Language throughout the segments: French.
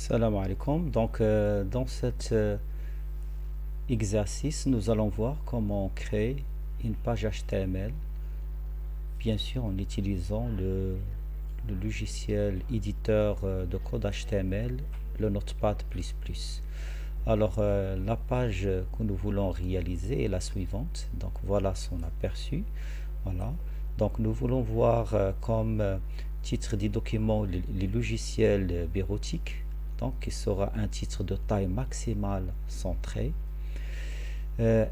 Salam alaikum. Donc, dans cet exercice, nous allons voir comment créer une page HTML, bien sûr en utilisant le logiciel éditeur de code HTML, le Notepad++. Alors, la page que nous voulons réaliser est la suivante. Donc, voilà son aperçu. Voilà. Donc, nous voulons voir comme titre du document les logiciels bureautiques. Donc, qui sera un titre de taille maximale centré.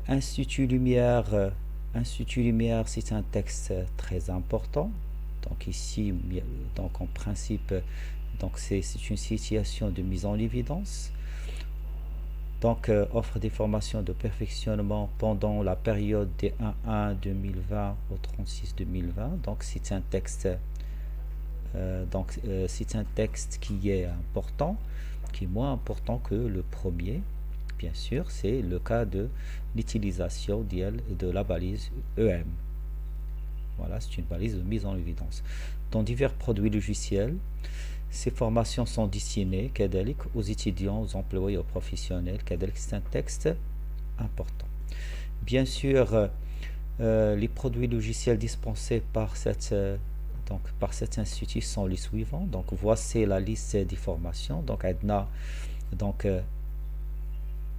Institut Lumière, Institut Lumière, c'est un texte très important. Donc ici, donc en principe, donc c'est une situation de mise en évidence. Donc offre des formations de perfectionnement pendant la période des 1 2020 au 36 2020. Donc c'est un texte c'est un texte qui est important, qui est moins important que le premier. Bien sûr, c'est le cas de l'utilisation de la balise EM. Voilà, c'est une balise de mise en évidence. Dans divers produits logiciels, ces formations sont destinées aux étudiants, aux employés, aux professionnels. C'est un texte important. Bien sûr, les produits logiciels dispensés par cet institut sont les suivants. Donc, voici la liste des formations. Donc, donc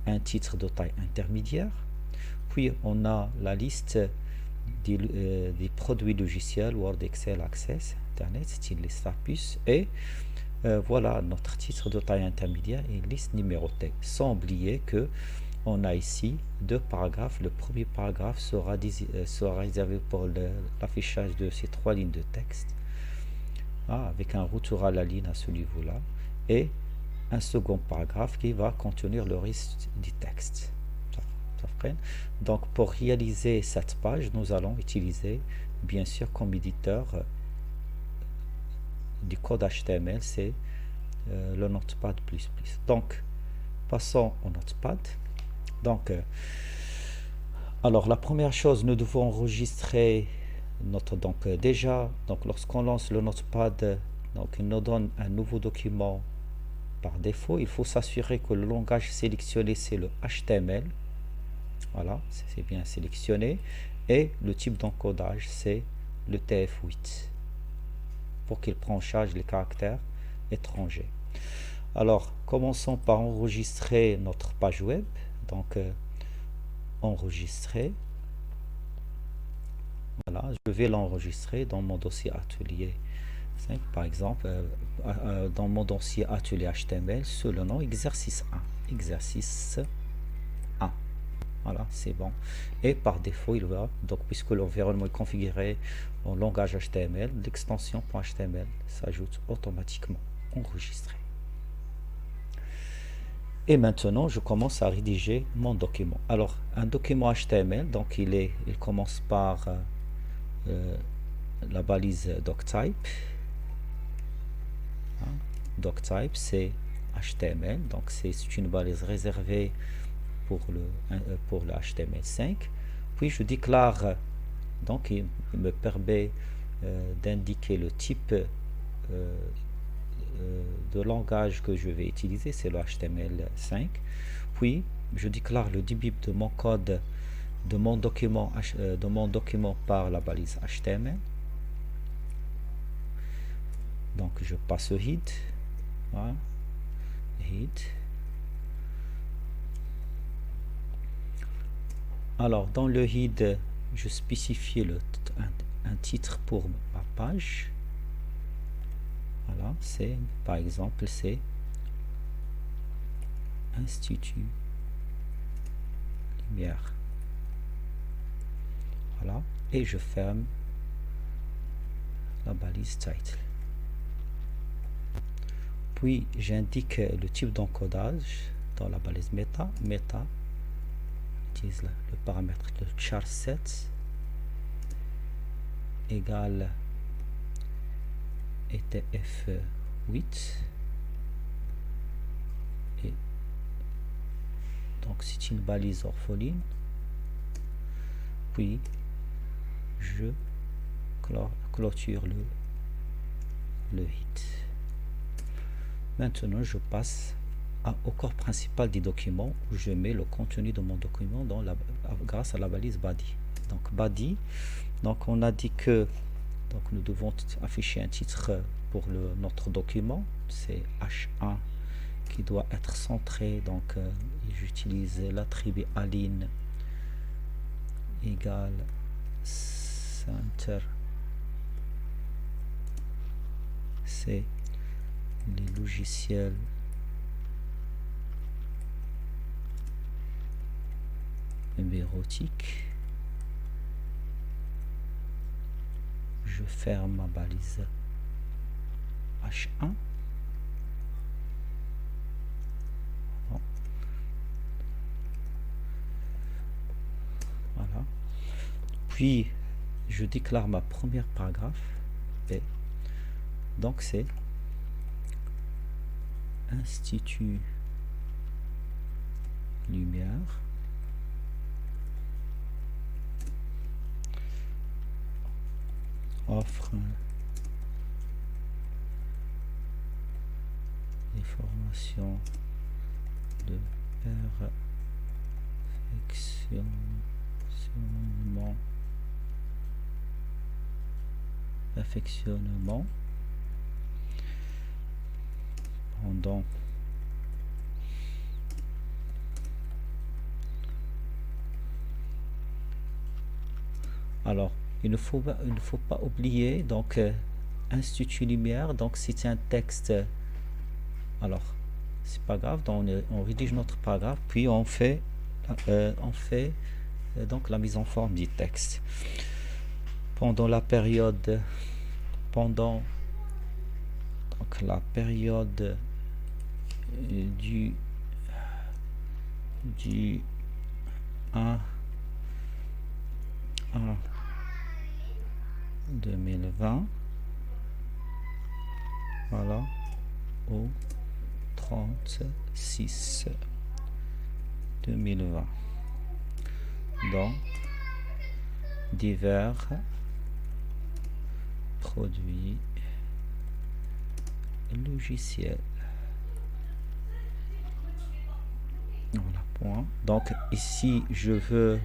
un titre de taille intermédiaire. Puis, on a la liste des produits logiciels Word, Excel, Access, Internet, c'est une liste à puce. Et voilà notre titre de taille intermédiaire et une liste numérotée. Sans oublier que on a ici deux paragraphes. Le premier paragraphe sera réservé pour l'affichage de ces trois lignes de texte, avec un retour à la ligne à ce niveau-là, et un second paragraphe qui va contenir le reste du texte. Donc pour réaliser cette page, nous allons utiliser bien sûr comme éditeur du code HTML, c'est le Notepad++. Donc passons au Notepad. Donc alors la première chose, nous devons enregistrer notre déjà lorsqu'on lance le Notepad, donc il nous donne un nouveau document par défaut. Il faut s'assurer que le langage sélectionné c'est le HTML. Voilà, c'est bien sélectionné. Et le type d'encodage, c'est le TF8 pour qu'il prenne en charge les caractères étrangers. Alors, commençons par enregistrer notre page web. Donc, enregistrer. Voilà, je vais l'enregistrer dans mon dossier atelier 5, par exemple, dans mon dossier atelier HTML, sous le nom exercice 1. Exercice 1. Voilà, c'est bon. Et par défaut, il va, donc puisque l'environnement est configuré en langage HTML, l'extension .html s'ajoute automatiquement. Enregistré. Et maintenant, je commence à rédiger mon document. Alors, un document HTML, donc il commence par la balise doctype. Doctype, c'est HTML, donc c'est une balise réservée pour le HTML5. Puis je déclare, donc il me permet d'indiquer le type de langage que je vais utiliser, c'est le HTML5. Puis je déclare le débit de mon code de mon document par la balise HTML. Donc je passe au head. Voilà. Head. Alors dans le head, je spécifie un titre pour ma page. Voilà, c'est par exemple c'est Institut Lumière. Voilà, et je ferme la balise title. Puis j'indique le type d'encodage dans la balise meta. Meta utilise le paramètre de char7 égale etf8, et donc c'est une balise orpheline. Puis je clôture le hit. Maintenant, je passe au corps principal du document où je mets le contenu de mon document grâce à la balise body. Donc body, donc on a dit que donc nous devons afficher un titre pour notre document, c'est H1 qui doit être centré, donc j'utilise l'attribut align égale center, c'est les logiciels bureautique. Je ferme ma balise H1. Bon. Voilà. Puis je déclare ma première paragraphe et donc c'est Institut Lumière offre des formations de perfectionnement pendant alors il ne faut pas oublier donc Institut Lumière, donc c'est un texte, alors c'est pas grave, donc on rédige notre paragraphe puis on fait donc la mise en forme du texte pendant la période donc la période du 1 à 2020, voilà, au 36 2020 dans divers produits logiciels. Voilà, point. Donc ici je veux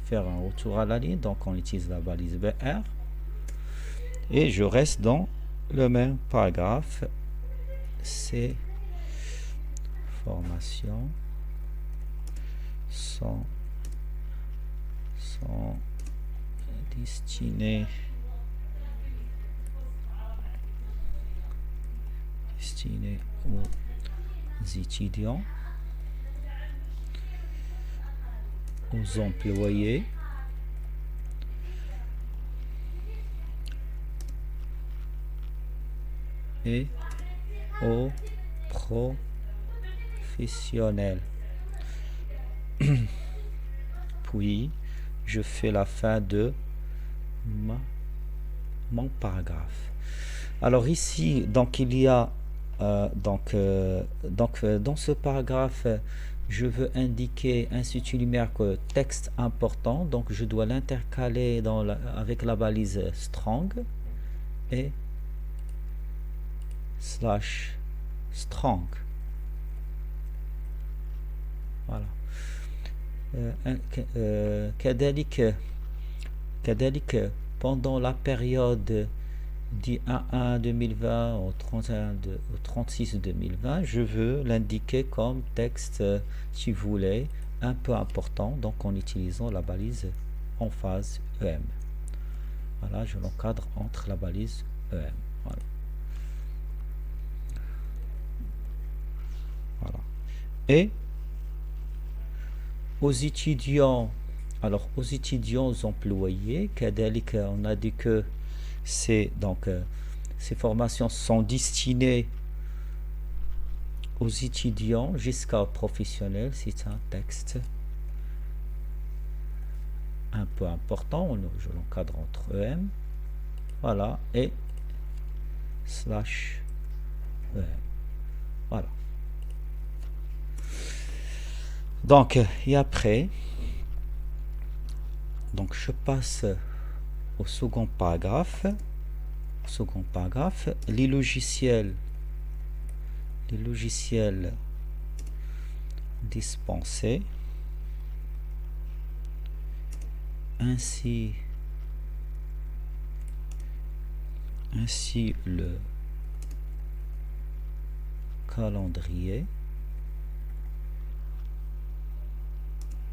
faire un retour à la ligne, donc on utilise la balise BR et je reste dans le même paragraphe. Ces formations sont destinées aux étudiants, aux employés et aux professionnels. Puis je fais la fin de mon paragraphe. Alors ici donc il y a dans ce paragraphe je veux indiquer Institut Lumière que texte important, donc je dois l'intercaler avec la balise strong et /strong. Voilà. كذلك pendant la période du 1 2020 au 36 2020, je veux l'indiquer comme texte, si vous voulez, un peu important, donc en utilisant la balise en phase EM. Voilà, je l'encadre entre la balise EM. Voilà. Voilà. Et aux étudiants, alors aux étudiants, aux employés, on a dit que c'est donc ces formations sont destinées aux étudiants jusqu'à professionnels. C'est un texte un peu important, je l'encadre entre EM, voilà, et /EM, voilà. Donc et après donc je passe au second paragraphe. Les logiciels les logiciels dispensés, ainsi le calendrier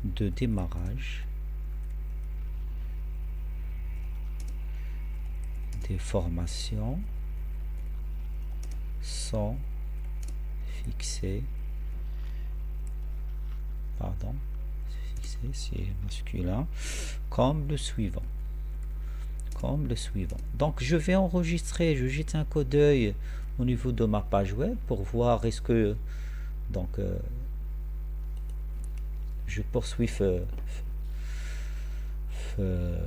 de démarrage des formations sont fixés, c'est masculin, comme le suivant. Donc je vais enregistrer, je jette un coup d'œil au niveau de ma page web pour voir est-ce que je poursuis le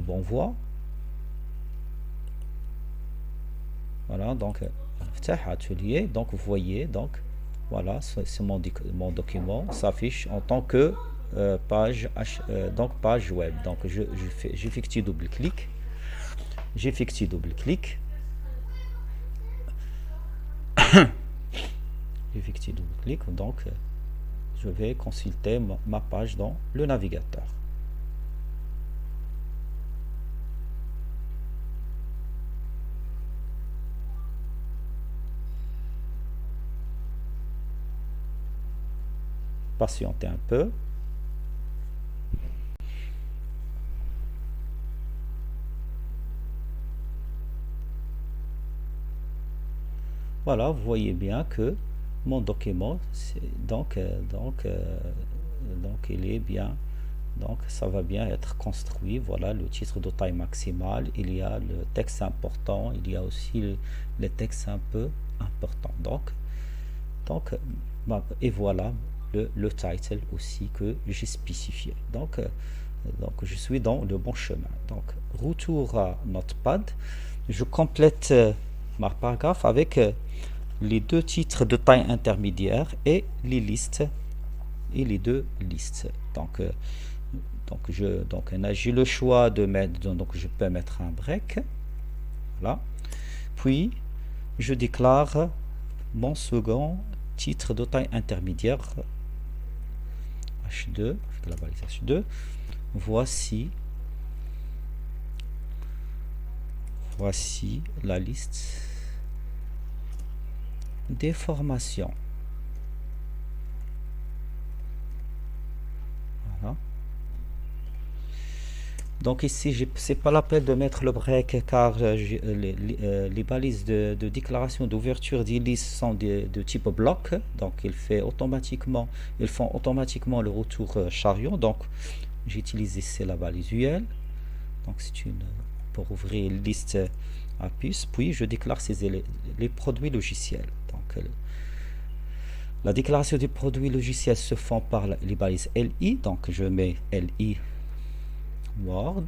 bon voie. Voilà, donc atelier, donc vous voyez, donc voilà, c'est mon document s'affiche en tant que page web. Donc j'effectue double-clic, donc je vais consulter ma page dans le navigateur. Patientez un peu. Voilà, vous voyez bien que mon document, donc il est bien, donc ça va bien être construit. Voilà le titre de taille maximale, il y a le texte important, il y a aussi les textes un peu importants. Donc et voilà le title aussi que j'ai spécifié. Donc je suis dans le bon chemin. Donc retour à Notepad, je complète ma paragraphe avec les deux titres de taille intermédiaire et les listes et les deux listes. Donc j'ai le choix de mettre, donc je peux mettre un break. Voilà. Puis je déclare mon second titre de taille intermédiaire H2 avec la balise H2. Voici la liste des formations. Voilà. Donc ici, c'est pas la peine de mettre le break car les balises de déclaration d'ouverture des listes sont de type bloc. Donc ils font automatiquement le retour chariot. Donc j'ai utilisé ici la balise UL. Donc c'est pour ouvrir une liste à puce. Puis je déclare les produits logiciels. Donc la déclaration des produits logiciels se font par les balises LI. Donc je mets LI Word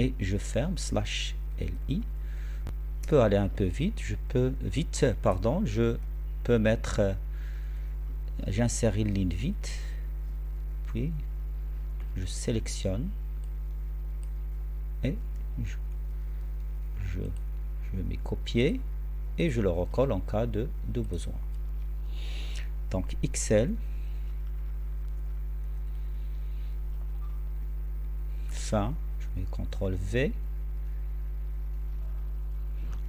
et je ferme /li. Je peux aller un peu vite, je peux mettre, j'insère une ligne vide, puis je sélectionne et je mets copier et je le recolle en cas de besoin. Donc Excel, fin, je mets CTRL V,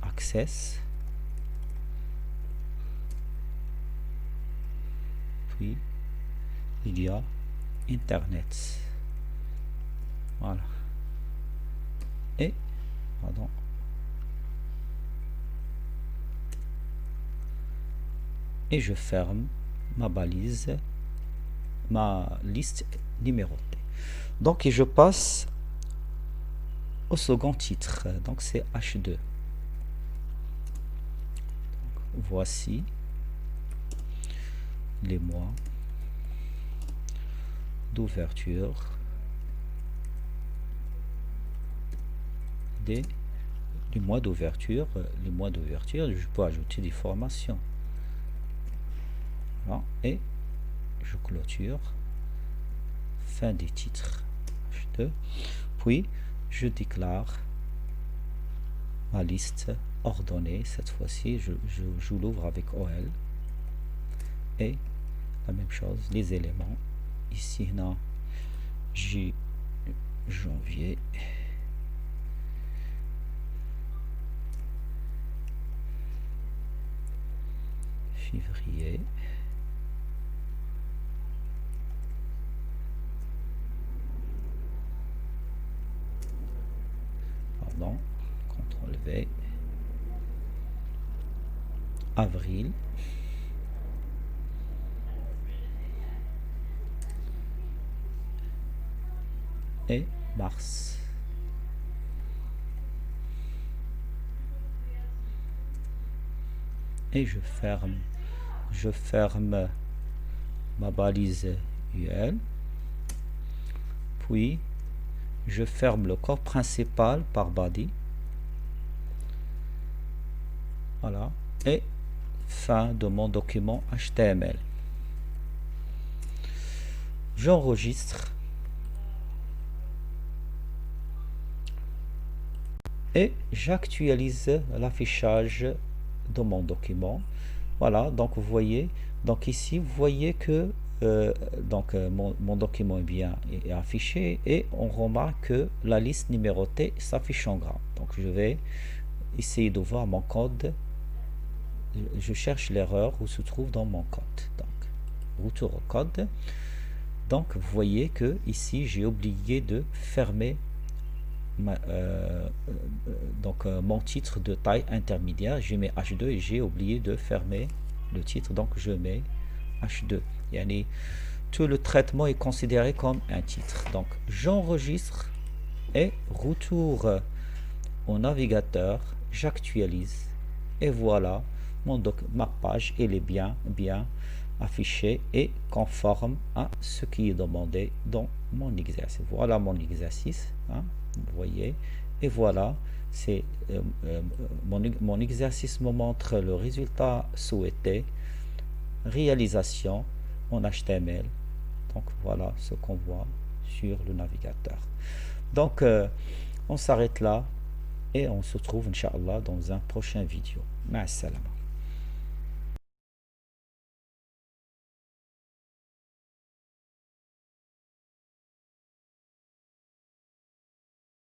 Access, puis il y a Internet. Voilà. Et je ferme ma balise, ma liste numérotée. Donc je passe au second titre, donc c'est H2. Donc, voici les mois d'ouverture du mois d'ouverture. Les mois d'ouverture, je peux ajouter des formations. Voilà. Et je clôture, fin des titres H2, puis je déclare ma liste ordonnée. Cette fois-ci, je l'ouvre avec OL. Et la même chose, les éléments. Ici, non, J, janvier. Février. Pardon, CTRL V. Avril. Et mars. Et je ferme ma balise UL, puis je ferme le corps principal par body. Voilà, et fin de mon document HTML. J'enregistre et j'actualise l'affichage de mon document. Voilà, donc vous voyez, donc ici vous voyez que mon document est affiché, et on remarque que la liste numérotée s'affiche en gras. Donc je vais essayer de voir mon code. Je cherche l'erreur où se trouve dans mon code. Donc retour au code. Donc vous voyez que ici j'ai oublié de fermer mon titre de taille intermédiaire. J'ai mis H2 et j'ai oublié de fermer le titre, donc je mets H2. Yani, tout le traitement est considéré comme un titre. Donc j'enregistre et retour au navigateur, j'actualise et voilà, ma page elle est bien affichée et conforme à ce qui est demandé dans mon exercice. Voilà mon exercice, hein, vous voyez, et voilà, c'est mon exercice me montre le résultat souhaité, réalisation en HTML. Donc voilà ce qu'on voit sur le navigateur. Donc on s'arrête là et on se retrouve Inch'Allah dans un prochain vidéo. Ma'as salam.